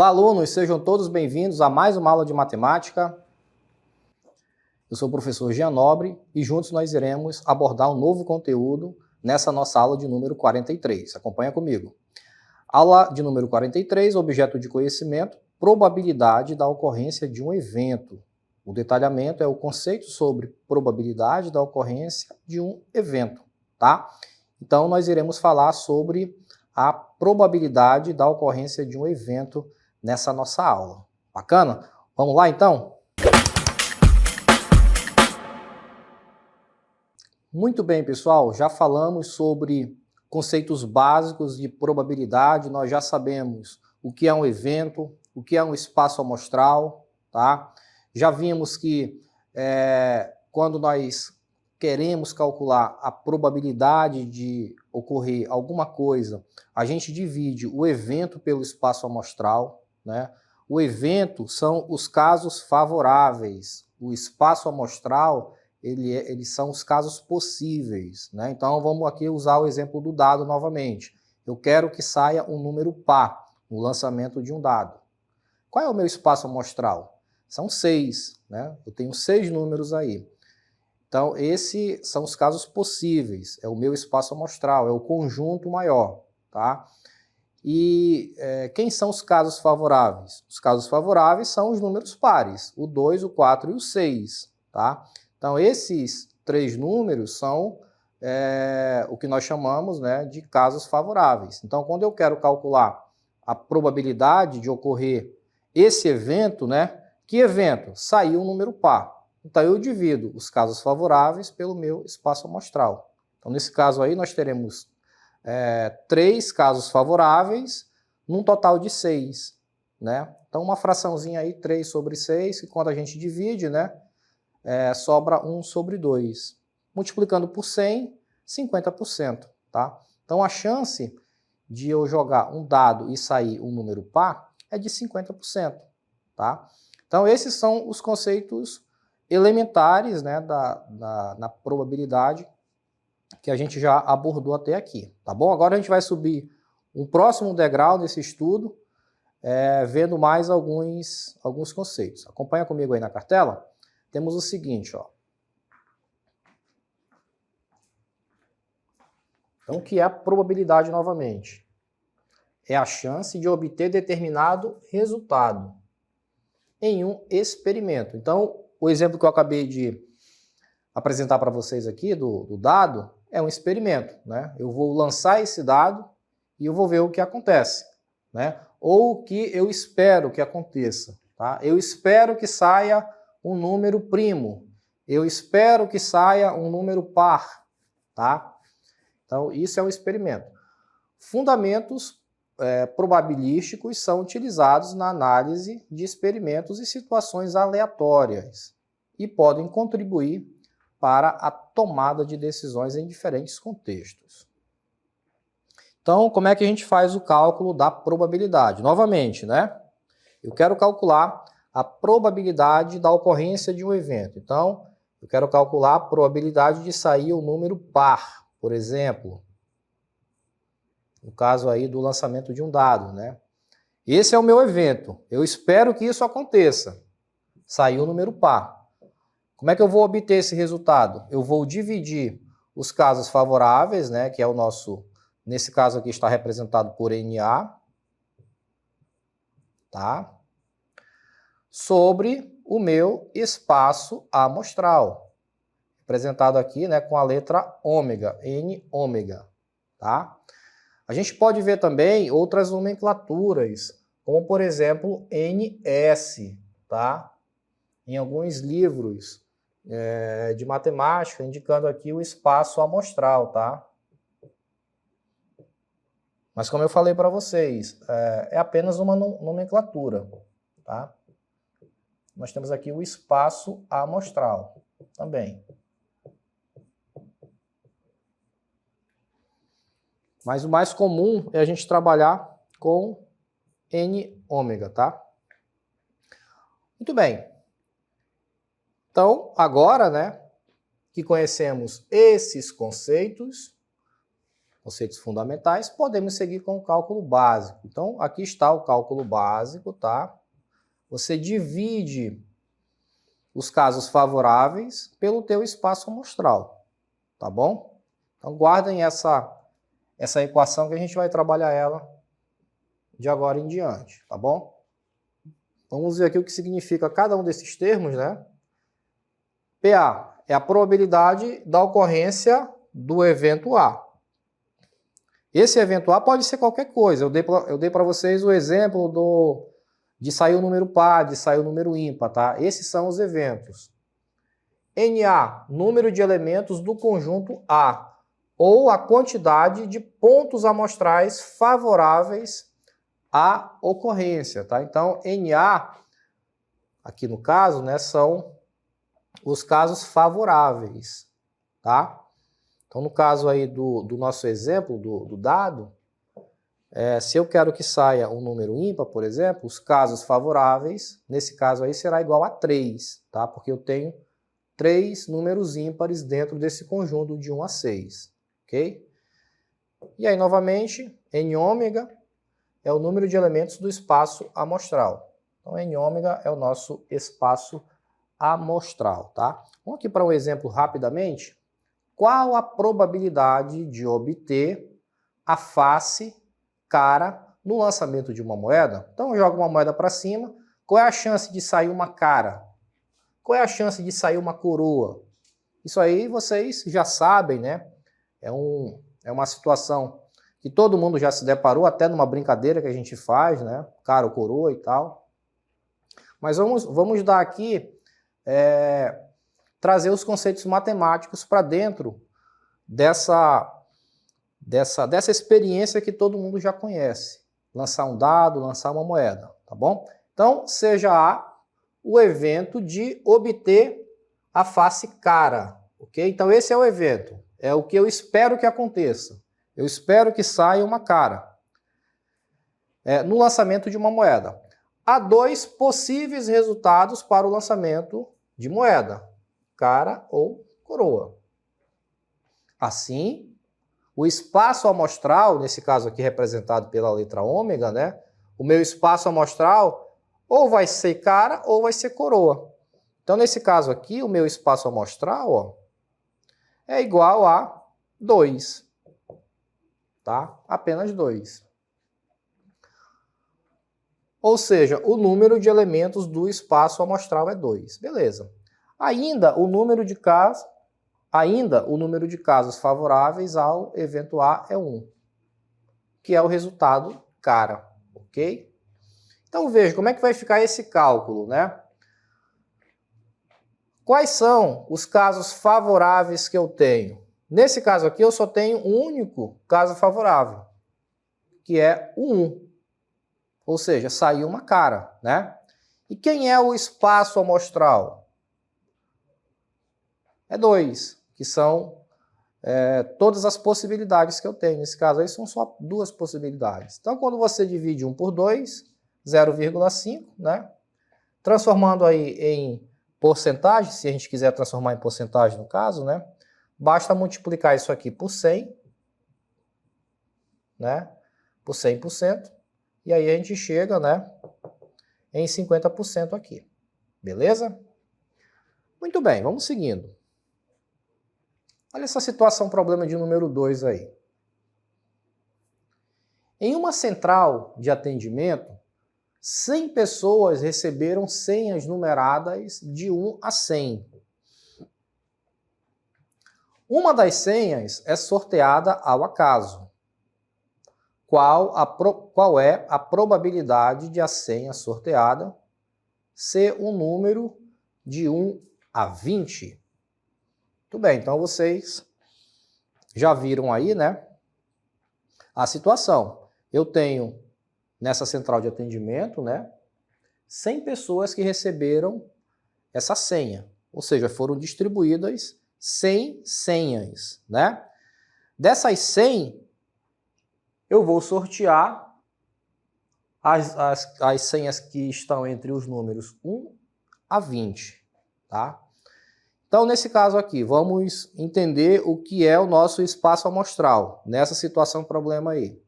Olá, alunos, sejam todos bem-vindos a mais uma aula de matemática. Eu sou o professor Jean Nobre e juntos nós iremos abordar um novo conteúdo nessa nossa aula de número 43. Acompanha comigo. Aula de número 43, objeto de conhecimento, probabilidade da ocorrência de um evento. O detalhamento é o conceito sobre probabilidade da ocorrência de um evento, tá? Então, nós iremos falar sobre a probabilidade da ocorrência de um evento nessa nossa aula. Bacana? Vamos lá, então? Muito bem, pessoal. Já falamos sobre conceitos básicos de probabilidade. Nós já sabemos o que é um evento, o que é um espaço amostral, tá? Já vimos que quando nós queremos calcular a probabilidade de ocorrer alguma coisa, a gente divide o evento pelo espaço amostral, né? O evento são os casos favoráveis, o espaço amostral eles são os casos possíveis, né? Então vamos aqui usar o exemplo do dado novamente. Eu quero que saia um número par no lançamento de um dado. Qual é o meu espaço amostral? São 6, né? Eu tenho 6 números aí. Então, esses são os casos possíveis, é o meu espaço amostral, é o conjunto maior, tá? E quem são os casos favoráveis? Os casos favoráveis são os números pares, o 2, o 4 e o 6, tá? Então, esses 3 números são o que nós chamamos, né, de casos favoráveis. Então, quando eu quero calcular a probabilidade de ocorrer esse evento, né? Que evento? Saiu um número par. Então, eu divido os casos favoráveis pelo meu espaço amostral. Então, nesse caso aí, nós teremos 3 casos favoráveis, num total de 6, né? Então, uma fraçãozinha aí, 3 sobre 6, que quando a gente divide, né, sobra 1 sobre 2. Multiplicando por 100, 50%, tá? Então, a chance de eu jogar um dado e sair um número par é de 50%, tá? Então, esses são os conceitos elementares, né, na probabilidade que a gente já abordou até aqui, tá bom? Agora a gente vai subir um próximo degrau nesse estudo, vendo mais alguns conceitos. Acompanha comigo aí na cartela. Temos o seguinte, ó. Então, o que é a probabilidade novamente? É a chance de obter determinado resultado em um experimento. Então, o exemplo que eu acabei de apresentar para vocês aqui do dado é um experimento, né? Eu vou lançar esse dado e eu vou ver o que acontece, né? Ou o que eu espero que aconteça, tá? Eu espero que saia um número primo. Eu espero que saia um número par, tá? Então, isso é um experimento. Fundamentos probabilísticos são utilizados na análise de experimentos e situações aleatórias e podem contribuir para a tomada de decisões em diferentes contextos. Então, como é que a gente faz o cálculo da probabilidade? Novamente, né? Eu quero calcular a probabilidade da ocorrência de um evento. Então, eu quero calcular a probabilidade de sair o número par, por exemplo. No caso aí do lançamento de um dado, né? Esse é o meu evento. Eu espero que isso aconteça. Saiu o número par. Como é que eu vou obter esse resultado? Eu vou dividir os casos favoráveis, né, que é o nosso, nesse caso aqui está representado por NA, tá? Sobre o meu espaço amostral, representado aqui, né, com a letra ômega, N ômega, tá? A gente pode ver também outras nomenclaturas, como por exemplo NS, tá? Em alguns livros de matemática, indicando aqui o espaço amostral, tá? Mas como eu falei para vocês, é apenas uma nomenclatura, tá? Nós temos aqui o espaço amostral também. Mas o mais comum é a gente trabalhar com N ômega, tá? Muito bem. Então, agora, né, que conhecemos esses conceitos, conceitos fundamentais, podemos seguir com o cálculo básico. Então, aqui está o cálculo básico, tá? Você divide os casos favoráveis pelo teu espaço amostral, tá bom? Então, guardem essa equação que a gente vai trabalhar ela de agora em diante, tá bom? Vamos ver aqui o que significa cada um desses termos, né? PA é a probabilidade da ocorrência do evento A. Esse evento A pode ser qualquer coisa. Eu dei para vocês o exemplo de sair o número par, de sair o número ímpar, tá? Esses são os eventos. NA, número de elementos do conjunto A, ou a quantidade de pontos amostrais favoráveis à ocorrência, tá? Então, NA, aqui no caso, né, são os casos favoráveis, tá? Então, no caso aí do nosso exemplo, do dado, se eu quero que saia um número ímpar, por exemplo, os casos favoráveis, nesse caso aí, será igual a 3, tá? Porque eu tenho 3 números ímpares dentro desse conjunto de 1 a 6, ok? E aí, novamente, N ômega é o número de elementos do espaço amostral. Então, N ômega é o nosso espaço amostral, tá? Vamos aqui para um exemplo rapidamente. Qual a probabilidade de obter a face cara no lançamento de uma moeda? Então eu jogo uma moeda para cima, qual é a chance de sair uma cara? Qual é a chance de sair uma coroa? Isso aí vocês já sabem, né? É uma situação que todo mundo já se deparou, até numa brincadeira que a gente faz, né? Cara ou coroa e tal. Mas vamos dar aqui, trazer os conceitos matemáticos para dentro dessa experiência que todo mundo já conhece. Lançar um dado, lançar uma moeda, tá bom? Então, seja A o evento de obter a face cara, ok? Então, esse é o evento. É o que eu espero que aconteça. Eu espero que saia uma cara no lançamento de uma moeda. Há 2 possíveis resultados para o lançamento de moeda, cara ou coroa. Assim, o espaço amostral, nesse caso aqui representado pela letra ômega, né? O meu espaço amostral ou vai ser cara ou vai ser coroa. Então, nesse caso aqui, o meu espaço amostral, ó, é igual a 2. Tá? Apenas 2. Ou seja, o número de elementos do espaço amostral é 2. Beleza. Ainda o número de casos favoráveis ao evento A é 1, que é o resultado cara, ok? Então veja como é que vai ficar esse cálculo, né? Quais são os casos favoráveis que eu tenho? Nesse caso aqui eu só tenho um único caso favorável, que é o 1. Ou seja, saiu uma cara, né? E quem é o espaço amostral? É 2, que são todas as possibilidades que eu tenho. Nesse caso aí são só 2 possibilidades. Então, quando você divide 1 por 2, 0,5, né? Transformando aí em porcentagem, se a gente quiser transformar em porcentagem no caso, né? Basta multiplicar isso aqui por 100, né? Por 100%, e aí a gente chega, né, em 50% aqui. Beleza? Muito bem, vamos seguindo. Olha essa situação, problema de número 2 aí. Em uma central de atendimento, 100 pessoas receberam senhas numeradas de 1 a 100. Uma das senhas é sorteada ao acaso. Qual é a probabilidade de a senha sorteada ser um número de 1 a 20? Muito bem, então vocês já viram aí, né, a situação. Eu tenho nessa central de atendimento, né, 100 pessoas que receberam essa senha, ou seja, foram distribuídas 100 senhas, né? Dessas 100, eu vou sortear as senhas que estão entre os números 1 a 20, tá? Então, nesse caso aqui, vamos entender o que é o nosso espaço amostral, nessa situação problema aí.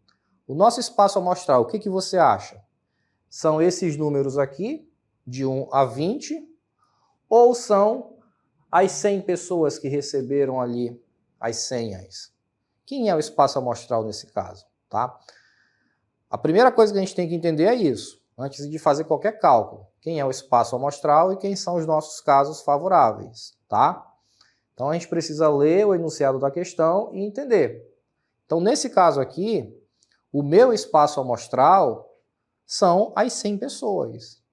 O nosso espaço amostral, o que você acha? São esses números aqui, de 1 a 20, ou são as 100 pessoas que receberam ali as senhas? Quem é o espaço amostral nesse caso? Tá? A primeira coisa que a gente tem que entender é isso, antes de fazer qualquer cálculo. Quem é o espaço amostral e quem são os nossos casos favoráveis, tá? Então a gente precisa ler o enunciado da questão e entender. Então nesse caso aqui, o meu espaço amostral são as 100 pessoas,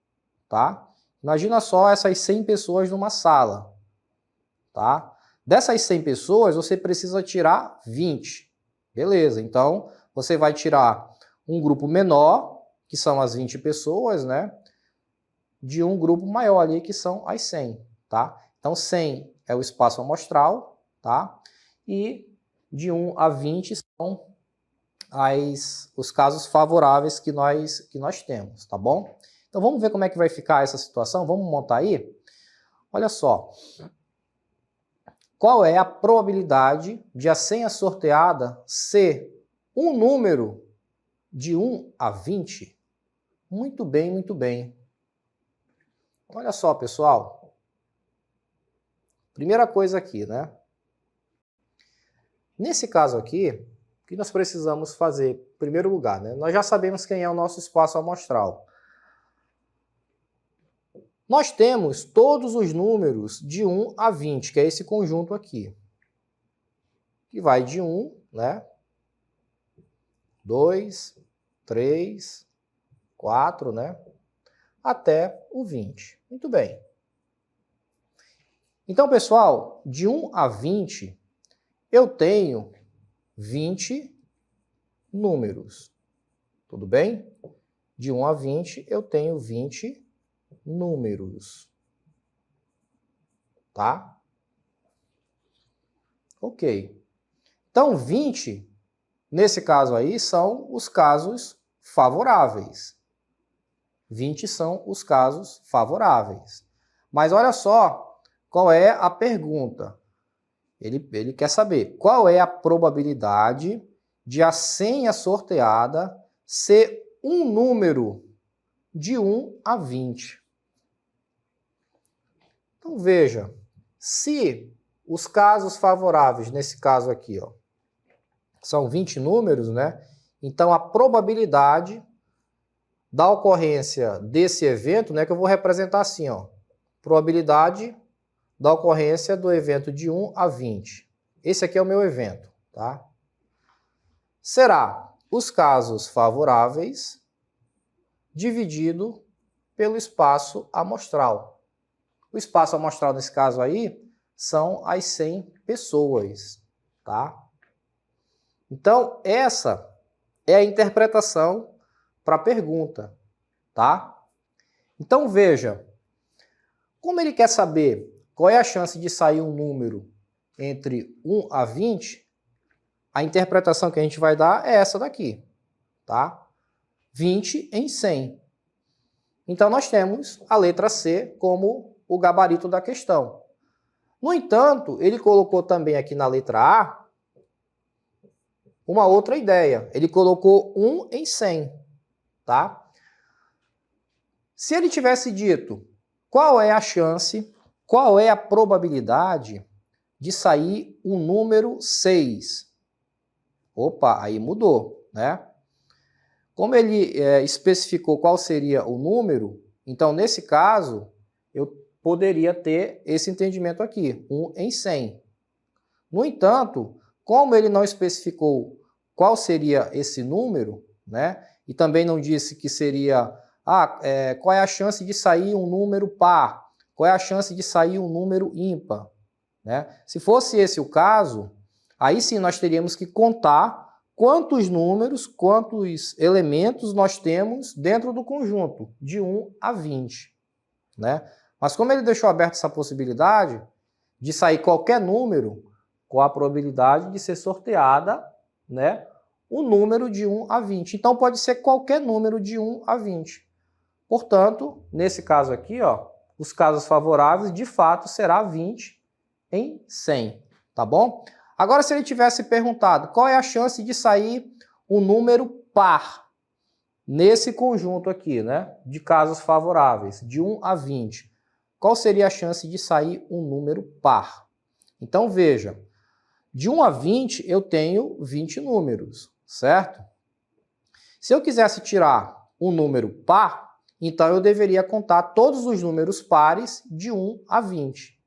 tá? Imagina só essas 100 pessoas numa sala, tá? Dessas 100 pessoas, você precisa tirar 20. Beleza, então você vai tirar um grupo menor, que são as 20 pessoas, né? De um grupo maior ali, que são as 100, tá? Então 100 é o espaço amostral, tá? E de 1 a 20 são os casos favoráveis que nós temos, tá bom? Então vamos ver como é que vai ficar essa situação? Vamos montar aí? Olha só. Qual é a probabilidade de a senha sorteada ser um número de 1 a 20? Muito bem, muito bem. Olha só, pessoal. Primeira coisa aqui, né? Nesse caso aqui, o que nós precisamos fazer? Em primeiro lugar, né? Nós já sabemos quem é o nosso espaço amostral. Nós temos todos os números de 1 a 20, que é esse conjunto aqui. Que vai de 1, né? 2, 3, 4, né? Até o 20. Muito bem. Então, pessoal, de 1 a 20, eu tenho 20 números. Tudo bem? De 1 a 20, eu tenho 20 números. Tá? Ok. Então, 20, nesse caso aí, são os casos favoráveis. 20 são os casos favoráveis. Mas olha só qual é a pergunta. Ele quer saber qual é a probabilidade de a senha sorteada ser um número de 1 a 20. Então veja, se os casos favoráveis, nesse caso aqui, ó, são 20 números, né? Então a probabilidade da ocorrência desse evento, né, que eu vou representar assim, ó, probabilidade da ocorrência do evento de 1 a 20. Esse aqui é o meu evento, tá? Será os casos favoráveis dividido pelo espaço amostral. O espaço amostral nesse caso aí são as 100 pessoas, tá? Então, essa é a interpretação para a pergunta, tá? Então, veja, como ele quer saber qual é a chance de sair um número entre 1 a 20, a interpretação que a gente vai dar é essa daqui, tá? 20 em 100. Então, nós temos a letra C como o gabarito da questão. No entanto, ele colocou também aqui na letra A uma outra ideia. Ele colocou 1 em 100, tá? Se ele tivesse dito qual é a chance, qual é a probabilidade de sair um número 6? Opa, aí mudou, né? Como ele especificou qual seria o número, então nesse caso eu poderia ter esse entendimento aqui, 1 em 100. No entanto, como ele não especificou qual seria esse número, né? E também não disse que seria, qual é a chance de sair um número par, qual é a chance de sair um número ímpar, né? Se fosse esse o caso, aí sim nós teríamos que contar quantos números, quantos elementos nós temos dentro do conjunto, de 1 a 20, né? Mas como ele deixou aberta essa possibilidade de sair qualquer número, com a probabilidade de ser sorteada, né, um número de 1 a 20. Então pode ser qualquer número de 1 a 20. Portanto, nesse caso aqui, ó, os casos favoráveis de fato será 20 em 100, tá bom? Agora, se ele tivesse perguntado qual é a chance de sair um número par nesse conjunto aqui, né, de casos favoráveis, de 1 a 20, qual seria a chance de sair um número par? Então, veja, de 1 a 20 eu tenho 20 números, certo? Se eu quisesse tirar um número par, então eu deveria contar todos os números pares de 1 a 20.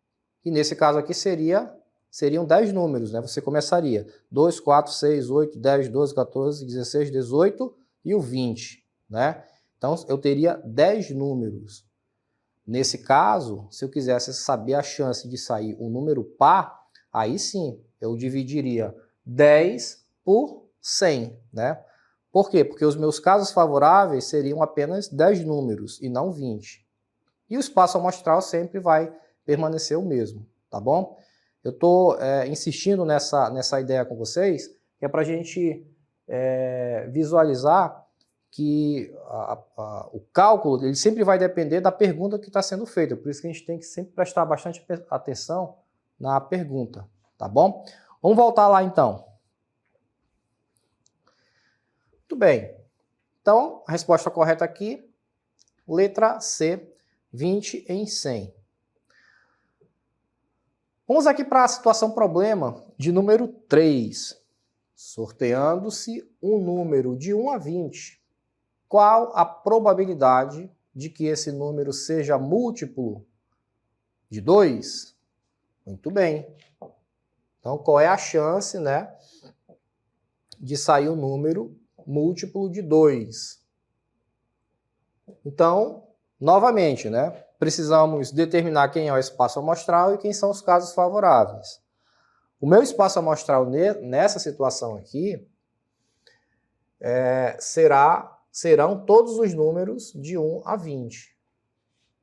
E nesse caso aqui seriam 10 números, né? Você começaria 2, 4, 6, 8, 10, 12, 14, 16, 18 e o 20, né? Então eu teria 10 números. Nesse caso, se eu quisesse saber a chance de sair um número par, aí sim, eu dividiria 10 por 100, né? Por quê? Porque os meus casos favoráveis seriam apenas 10 números e não 20. E o espaço amostral sempre vai permanecer o mesmo, tá bom? Eu estou insistindo nessa ideia com vocês, que é para a gente visualizar que o cálculo ele sempre vai depender da pergunta que está sendo feita. Por isso que a gente tem que sempre prestar bastante atenção na pergunta, tá bom? Vamos voltar lá então. Muito bem. Então, a resposta correta aqui, letra C, 20 em 100. Vamos aqui para a situação problema de número 3. Sorteando-se um número de 1 a 20. Qual a probabilidade de que esse número seja múltiplo de 2? Muito bem. Então, qual é a chance, né, de sair um número múltiplo de 2? Então, novamente, né, precisamos determinar quem é o espaço amostral e quem são os casos favoráveis. O meu espaço amostral nessa situação aqui serão todos os números de 1 a 20.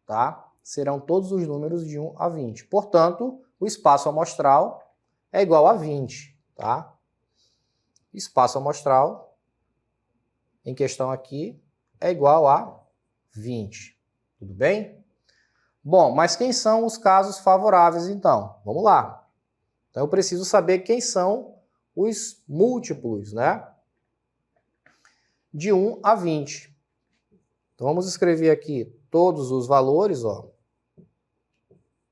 Tá? Serão todos os números de 1 a 20. Portanto, o espaço amostral é igual a 20. Tá? Espaço amostral em questão aqui é igual a 20. Tudo bem? Bom, mas quem são os casos favoráveis então? Vamos lá. Então eu preciso saber quem são os múltiplos, né? De 1 a 20. Então vamos escrever aqui todos os valores, ó.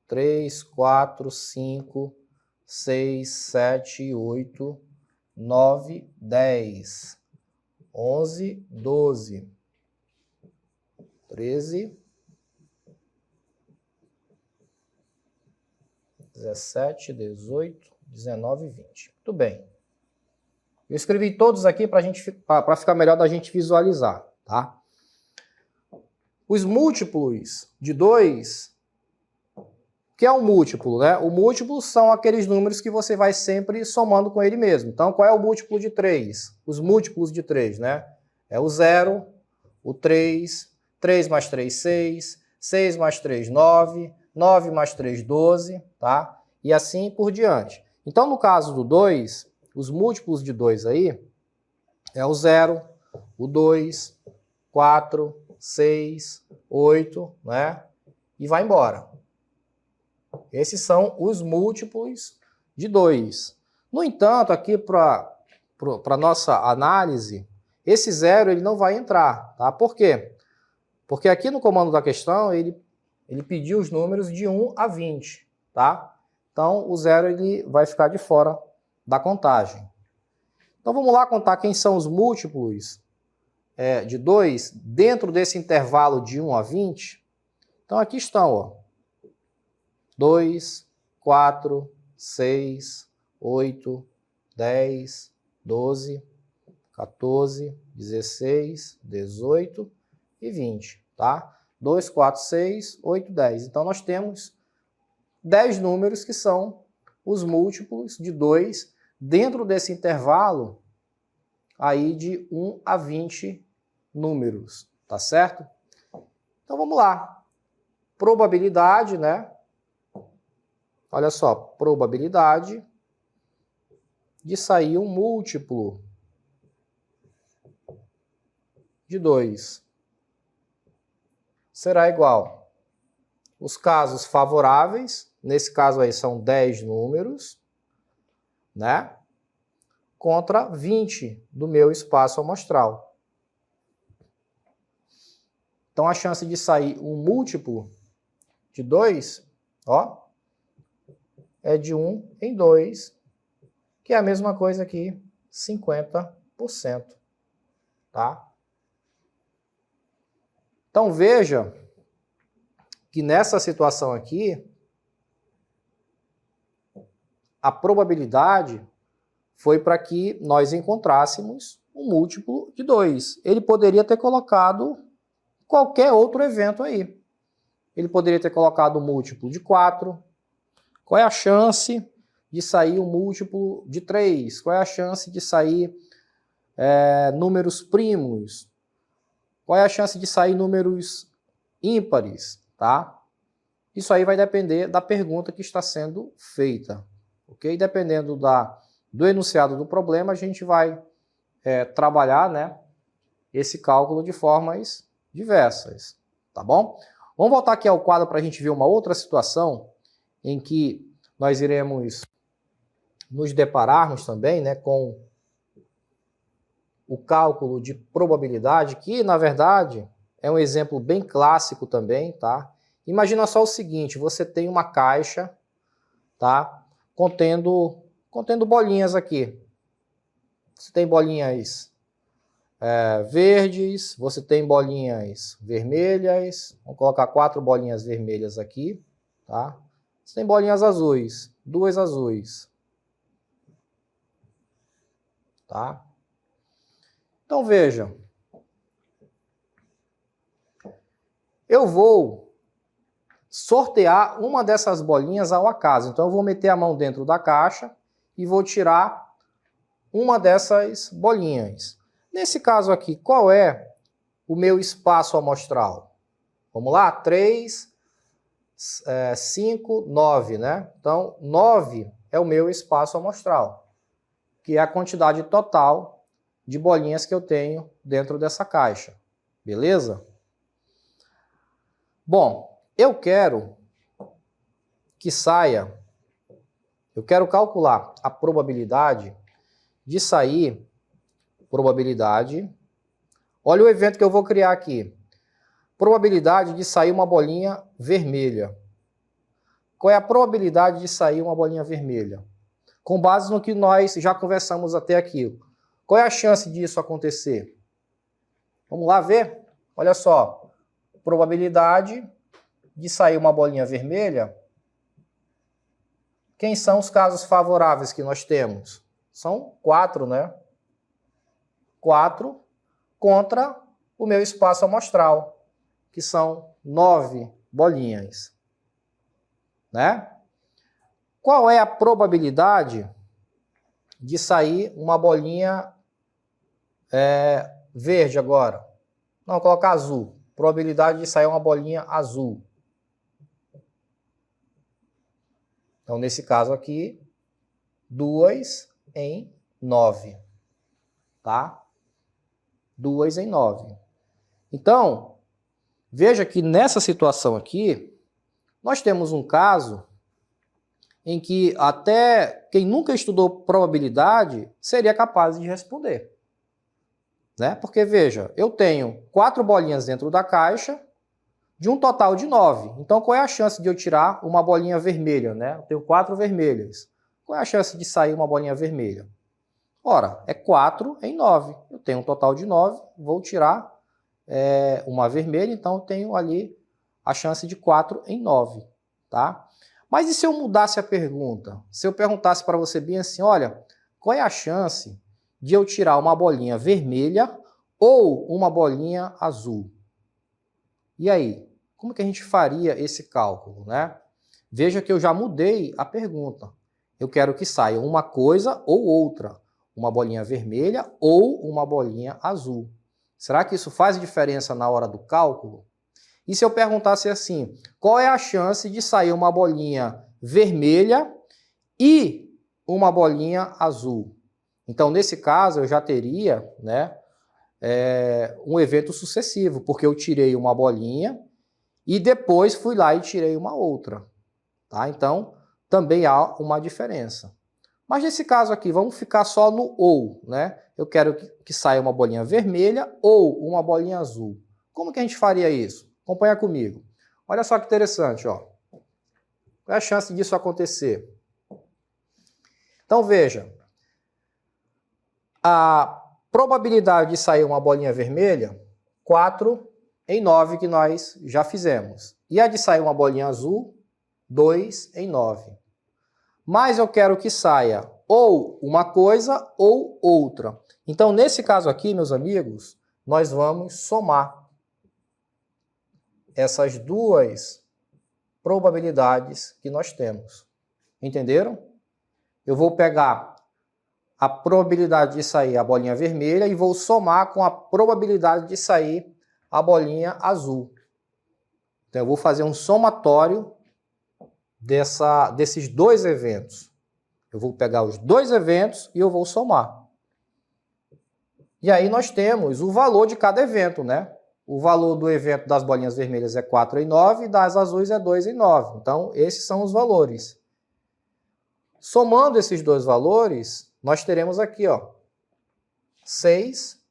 3, 4, 5, 6, 7, 8, 9, 10, 11, 12, 13, 17, 18, 19 e 20. Muito bem. Eu escrevi todos aqui para ficar melhor da gente visualizar, tá? Os múltiplos de 2, o que é um múltiplo, né? O múltiplo são aqueles números que você vai sempre somando com ele mesmo. Então, qual é o múltiplo de 3? Os múltiplos de 3, né? É o 0, o 3, 3 mais 3, 6, 6 mais 3, 9, 9 mais 3, 12, tá? E assim por diante. Então, no caso do 2, os múltiplos de 2 aí é o 0, o 2, 4, 6, 8, né? E vai embora. Esses são os múltiplos de 2. No entanto, aqui para a nossa análise, esse 0 ele não vai entrar, tá? Por quê? Porque aqui no comando da questão, ele pediu os números de 1 a 20, tá? Então, o 0 ele vai ficar de fora da contagem. Então, vamos lá contar quem são os múltiplos de 2 dentro desse intervalo de 1 a 20. Então, aqui estão, ó. 2, 4, 6, 8, 10, 12, 14, 16, 18 e 20, tá? 2, 4, 6, 8, 10. Então, nós temos 10 números que são os múltiplos de 2 dentro desse intervalo aí de 1 a 20 números, tá certo? Então, vamos lá. Probabilidade, né? Olha só, probabilidade de sair um múltiplo de 2 será igual os casos favoráveis nesse caso aí são 10 números, né? Contra 20 do meu espaço amostral. Então a chance de sair um múltiplo de 2, ó, é de 1 em 2, que é a mesma coisa aqui, 50%, tá? Então veja que nessa situação aqui, a probabilidade foi para que nós encontrássemos um múltiplo de 2. Ele poderia ter colocado qualquer outro evento aí. Ele poderia ter colocado um múltiplo de 4. Qual é a chance de sair um múltiplo de 3? Qual é a chance de sair números primos? Qual é a chance de sair números ímpares? Tá? Isso aí vai depender da pergunta que está sendo feita. Ok? Dependendo do enunciado do problema, a gente vai trabalhar, né, esse cálculo de formas diversas. Tá bom? Vamos voltar aqui ao quadro para a gente ver uma outra situação em que nós iremos nos depararmos também, né, com o cálculo de probabilidade, que na verdade é um exemplo bem clássico também, tá? Imagina só o seguinte, você tem uma caixa, tá, contendo bolinhas aqui. Você tem bolinhas verdes, você tem bolinhas vermelhas, vamos colocar 4 bolinhas vermelhas aqui, tá? Você tem bolinhas azuis, 2 azuis, tá? Então veja, eu vou sortear uma dessas bolinhas ao acaso. Então eu vou meter a mão dentro da caixa e vou tirar uma dessas bolinhas. Nesse caso aqui, qual é o meu espaço amostral? Vamos lá? 3, 5, 9, né? Então 9 é o meu espaço amostral, que é a quantidade total de bolinhas que eu tenho dentro dessa caixa. Beleza? Bom, eu quero que saia, eu quero calcular a probabilidade de sair, olha o evento que eu vou criar aqui. Probabilidade de sair uma bolinha vermelha. Qual é a probabilidade de sair uma bolinha vermelha? Com base no que nós já conversamos até aqui. Qual é a chance disso acontecer? Vamos lá ver? Olha só. Probabilidade de sair uma bolinha vermelha. Quem são os casos favoráveis que nós temos? São 4, né? 4 contra o meu espaço amostral, que são 9 bolinhas. Né? Qual é a probabilidade de sair uma bolinha verde agora? Não, vou colocar azul. Probabilidade de sair uma bolinha azul. Então, nesse caso aqui, 2 em 9. Tá? 2 em 9. Então, veja que nessa situação aqui, nós temos um caso em que até quem nunca estudou probabilidade seria capaz de responder. Né? Porque, veja, eu tenho 4 bolinhas dentro da caixa de um total de 9. Então, qual é a chance de eu tirar uma bolinha vermelha? Né? Eu tenho 4 vermelhas. Qual é a chance de sair uma bolinha vermelha? Ora, é 4 em 9. Eu tenho um total de 9, vou tirar uma vermelha, então eu tenho ali a chance de 4 em 9. Tá? Mas e se eu mudasse a pergunta? Se eu perguntasse para você bem assim, olha, qual é a chance de eu tirar uma bolinha vermelha ou uma bolinha azul? E aí, como que a gente faria esse cálculo, né? Veja que eu já mudei a pergunta. Eu quero que saia uma coisa ou outra, uma bolinha vermelha ou uma bolinha azul. Será que isso faz diferença na hora do cálculo? E se eu perguntasse assim, qual é a chance de sair uma bolinha vermelha e uma bolinha azul? Então, nesse caso, eu já teria, né, um evento sucessivo, porque eu tirei uma bolinha e depois fui lá e tirei uma outra. tá? Então, também há uma diferença. Mas nesse caso aqui, vamos ficar só no ou, né? Eu quero que saia uma bolinha vermelha ou uma bolinha azul. Como que a gente faria isso? Acompanha comigo. Olha só que interessante, ó. Qual é a chance disso acontecer? Então veja, a probabilidade de sair uma bolinha vermelha, 4 em 9 que nós já fizemos. E a de sair uma bolinha azul, 2 em 9. Mas eu quero que saia ou uma coisa ou outra. Então, nesse caso aqui, meus amigos, nós vamos somar essas duas probabilidades que nós temos. Entenderam? Eu vou pegar a probabilidade de sair a bolinha vermelha e vou somar com a probabilidade de sair a bolinha azul. Então, eu vou fazer um somatório desses dois eventos. Eu vou pegar os dois eventos e eu vou somar. E aí nós temos o valor de cada evento, né? O valor do evento das bolinhas vermelhas é 4 em 9 e das azuis é 2 em 9. Então, esses são os valores. Somando esses dois valores, nós teremos aqui, ó, 6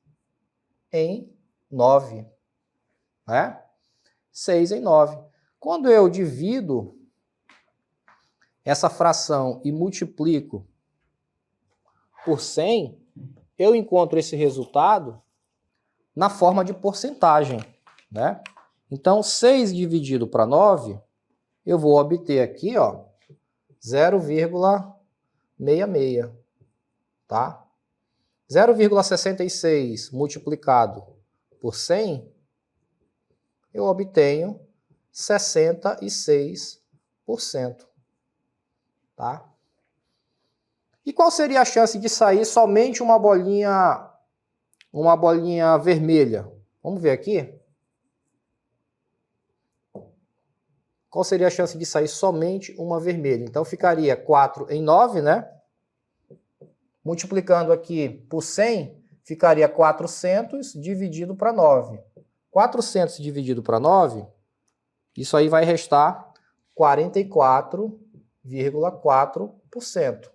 em 9. Né? 6 em 9. Quando eu divido essa fração e multiplico por 100, eu encontro esse resultado na forma de porcentagem, né? Então, 6 dividido para 9, eu vou obter aqui, ó, 0,66, tá? 0,66 multiplicado por 100, eu obtenho 66%. Tá? E qual seria a chance de sair somente uma bolinha vermelha? Vamos ver aqui. Qual seria a chance de sair somente uma vermelha? Então ficaria 4 em 9, né? Multiplicando aqui por 100, ficaria 400 dividido para 9. 400 dividido para 9, isso aí vai restar 44,4%.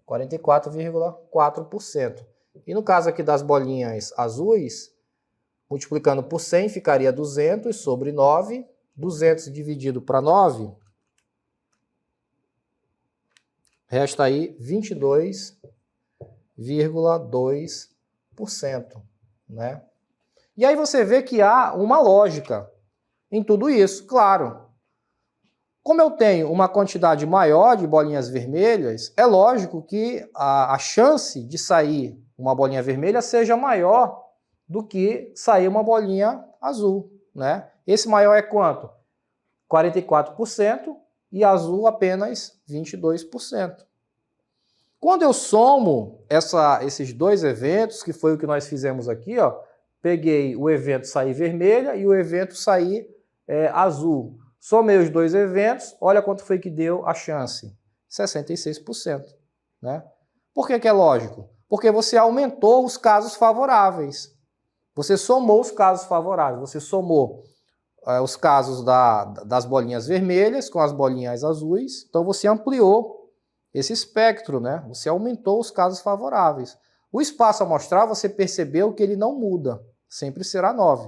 44,4%. E no caso aqui das bolinhas azuis, multiplicando por 100, ficaria 200 sobre 9. 200 dividido para 9, resta aí 22,2%. Né? E aí você vê que há uma lógica em tudo isso, claro. Como eu tenho uma quantidade maior de bolinhas vermelhas, é lógico que a chance de sair uma bolinha vermelha seja maior do que sair uma bolinha azul, né? Esse maior é quanto? 44% e azul apenas 22%. Quando eu somo esses dois eventos, que foi o que nós fizemos aqui, ó, peguei o evento sair vermelha e o evento sair azul. Somei os dois eventos, olha quanto foi que deu a chance. 66%. Né? Por que é lógico? Porque você aumentou os casos favoráveis. Você somou os casos favoráveis. Você somou os casos das bolinhas vermelhas com as bolinhas azuis. Então você ampliou esse espectro, né? Você aumentou os casos favoráveis. O espaço amostral, você percebeu que ele não muda. Sempre será 9.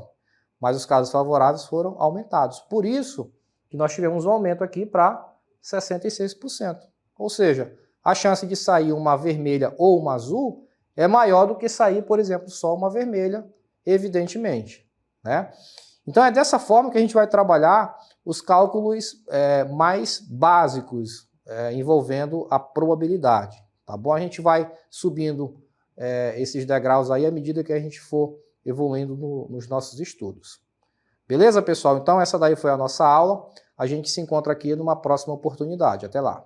Mas os casos favoráveis foram aumentados. Por isso que nós tivemos um aumento aqui para 66%. Ou seja, a chance de sair uma vermelha ou uma azul é maior do que sair, por exemplo, só uma vermelha, evidentemente. Né? Então é dessa forma que a gente vai trabalhar os cálculos mais básicos envolvendo a probabilidade. Tá bom? A gente vai subindo esses degraus aí à medida que a gente for evoluindo nos nossos estudos. Beleza, pessoal? Então essa daí foi a nossa aula. A gente se encontra aqui numa próxima oportunidade. Até lá.